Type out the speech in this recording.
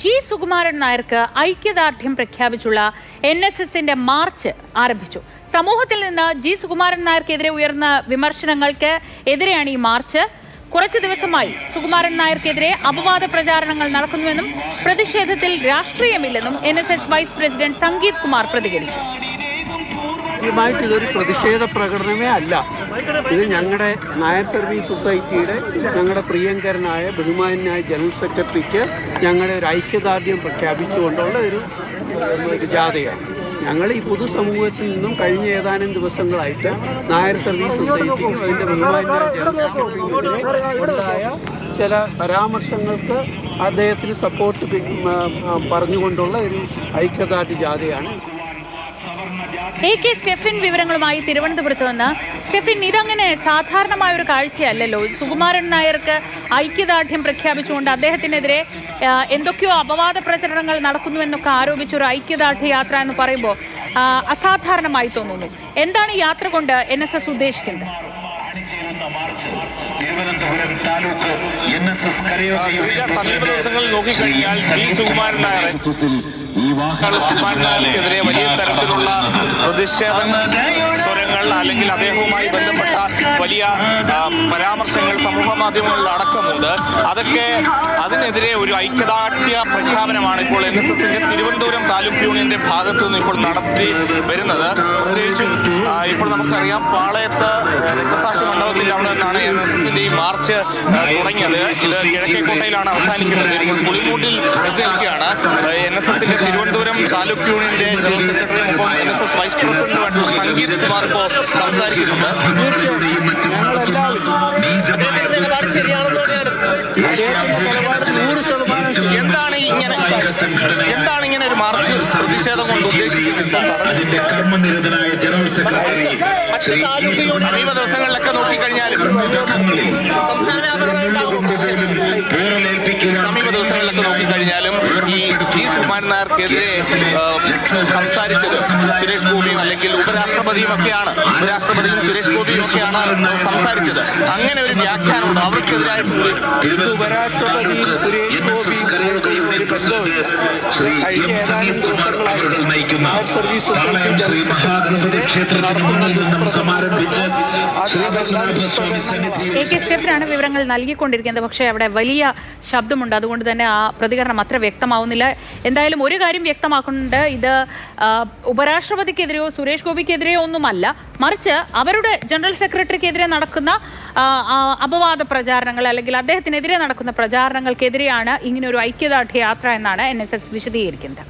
G Sukumaran നായർക്ക് ഐക്യദാർഢ്യം പ്രഖ്യാപിച്ചുള്ള NSSന്റെ March ആരംഭിച്ചു. സമൂഹത്തിൽ നിന്ന് ജി സുകുമാരൻ നായർക്കെതിരെ ഉയർന്ന വിമർശനങ്ങൾക്ക് എതിരെയാണ് ഈ മാർച്ച്. കുറച്ചു ദിവസമായി സുകുമാരൻ നായർക്കെതിരെ അപവാദ പ്രചാരണങ്ങൾ നടക്കുന്നുവെന്നും പ്രതിഷേധത്തിൽ രാഷ്ട്രീയമില്ലെന്നും NSS vice president Sangeeth Kumar പ്രതികരിച്ചു. ഇതൊരു പ്രതിഷേധ പ്രകടനമേ അല്ല. ഇത് ഞങ്ങളുടെ നായർ സർവീസ് സൊസൈറ്റിയുടെ ഞങ്ങളുടെ പ്രിയങ്കരനായ ബഹുമാന്യനായ ജനറൽ സെക്രട്ടറിക്ക് ഞങ്ങളുടെ ഒരു ഐക്യദാർഢ്യം പ്രഖ്യാപിച്ചുകൊണ്ടുള്ള ഒരു ജാഥയാണ്. ഞങ്ങൾ ഈ പൊതുസമൂഹത്തിൽ നിന്നും കഴിഞ്ഞ ഏതാനും ദിവസങ്ങളായിട്ട് നായർ സർവീസ് സൊസൈറ്റിക്കും അതിൻ്റെ ബഹുമാന്യനായ ജനറൽ സെക്രട്ടറിക്കെതിരെ ഉണ്ടായ ചില പരാമർശങ്ങൾക്ക് അദ്ദേഹത്തിന് സപ്പോർട്ട് പറഞ്ഞുകൊണ്ടുള്ള ഒരു ഐക്യദാർഢ്യ ജാഥയാണ്. AK സ്റ്റെഫിൻ വിവരങ്ങളുമായി തിരുവനന്തപുരത്ത് നിന്ന്. സ്റ്റെഫിൻ, ഇതങ്ങനെ സാധാരണമായ ഒരു കാഴ്ചയല്ലല്ലോ. സുകുമാരൻ നായർക്ക് ഐക്യദാർഢ്യം പ്രഖ്യാപിച്ചുകൊണ്ട് അദ്ദേഹത്തിനെതിരെ എന്തൊക്കെയോ അപവാദ പ്രചരണങ്ങൾ നടക്കുന്നുവെന്നൊക്കെ ആരോപിച്ച ഒരു ഐക്യദാർഢ്യ യാത്ര എന്ന് പറയുമ്പോൾ അസാധാരണമായി തോന്നുന്നു. എന്താണ് ഈ യാത്ര കൊണ്ട് NSS ഉദ്ദേശിക്കുന്നത്? സമീപ ദിവസങ്ങളിൽ നോക്കിക്കഴിഞ്ഞാൽ സുകുമാരൻ നായർക്കെതിരെ വലിയ തരത്തിലുള്ള പ്രതിഷേധ സ്വരങ്ങൾ അല്ലെങ്കിൽ അദ്ദേഹവുമായി ബന്ധപ്പെട്ട വലിയ പരാമർശങ്ങൾ സമൂഹ മാധ്യമങ്ങളിൽ അടക്കമുണ്ട്. അതിനെതിരെ ഒരു ഐക്യദാർഢ്യ പ്രഖ്യാപനമാണ് ഇപ്പോൾ NSSന്റെ തിരുവനന്തപുരം താലൂക്ക് യൂണിയന്റെ ഭാഗത്തു നിന്ന് ഇപ്പോൾ നടത്തി വരുന്നത്. പ്രത്യേകിച്ചും ഇപ്പോൾ നമുക്കറിയാം, പാളയത്ത് രക്തസാക്ഷി മണ്ഡപത്തിന്റെ അവിടെ നിന്നാണ് NSSന്റെ ഈ മാർച്ച് തുടങ്ങിയത്. ഇത് കിഴക്കേക്കോട്ടയിലാണ് അവസാനിക്കുന്നത്. ഇപ്പോൾ പുളിമൂട്ടിൽ എത്തി നിൽക്കുകയാണ്. NSSന്റെ തിരുവനന്തപുരം താലൂക്ക് യൂണിയന്റെ ജനറൽ സെക്രട്ടറിയും ഒപ്പം NSS വൈസ് പ്രസിഡന്റുമായിട്ടുള്ള സംഗീത് കുമാർ ഇപ്പോൾ സംസാരിക്കുന്നുണ്ട്. എന്താണ് ഇങ്ങനെ ഒരു മാർച്ച് പ്രതിഷേധം കൊണ്ട് ഉദ്ദേശിക്കുന്നത്? സമീപ ദിവസങ്ങളിലൊക്കെ നോക്കിക്കഴിഞ്ഞാൽ ഈ ജി സുകുമാരൻ നായർക്കെതിരെ സംസാരിച്ചത് സുരേഷ് ഗോപിയും അല്ലെങ്കിൽ ഉപരാഷ്ട്രപതിയും ഒക്കെയാണ്. ഉപരാഷ്ട്രപതിയും സുരേഷ് ഗോപിയും ഒക്കെയാണ് സംസാരിച്ചത്. അങ്ങനെ ഒരു വ്യാഖ്യാനമുണ്ട് അവർക്കെതിരായിട്ട്. ഉപരാഷ്ട്രപതിയും സുരേഷ് ഗോപിയും ഒരു ബന്ധമില്ല. കഴിഞ്ഞ ഏതാനും ദിവസങ്ങളായി നായർ സർവീസ് സൊസൈറ്റി AK സ്റ്റെഫിനാണ് വിവരങ്ങൾ നൽകിക്കൊണ്ടിരിക്കുന്നത്. പക്ഷേ അവിടെ വലിയ ശബ്ദമുണ്ട്, അതുകൊണ്ട് തന്നെ ആ പ്രതികരണം അത്ര വ്യക്തമാവുന്നില്ല. എന്തായാലും ഒരു കാര്യം വ്യക്തമാക്കുന്നുണ്ട്, ഇത് ഉപരാഷ്ട്രപതിക്കെതിരെയോ സുരേഷ് ഗോപിക്കെതിരെയോ ഒന്നുമല്ല, മറിച്ച് അവരുടെ ജനറൽ സെക്രട്ടറിക്കെതിരെ നടക്കുന്ന അപവാദ പ്രചാരണങ്ങൾ അല്ലെങ്കിൽ അദ്ദേഹത്തിനെതിരെ നടക്കുന്ന പ്രചാരണങ്ങൾക്കെതിരെയാണ് ഇങ്ങനെ ഒരു ഐക്യദാർഢ്യ യാത്ര എന്നാണ് NSS വിശദീകരിക്കുന്നത്.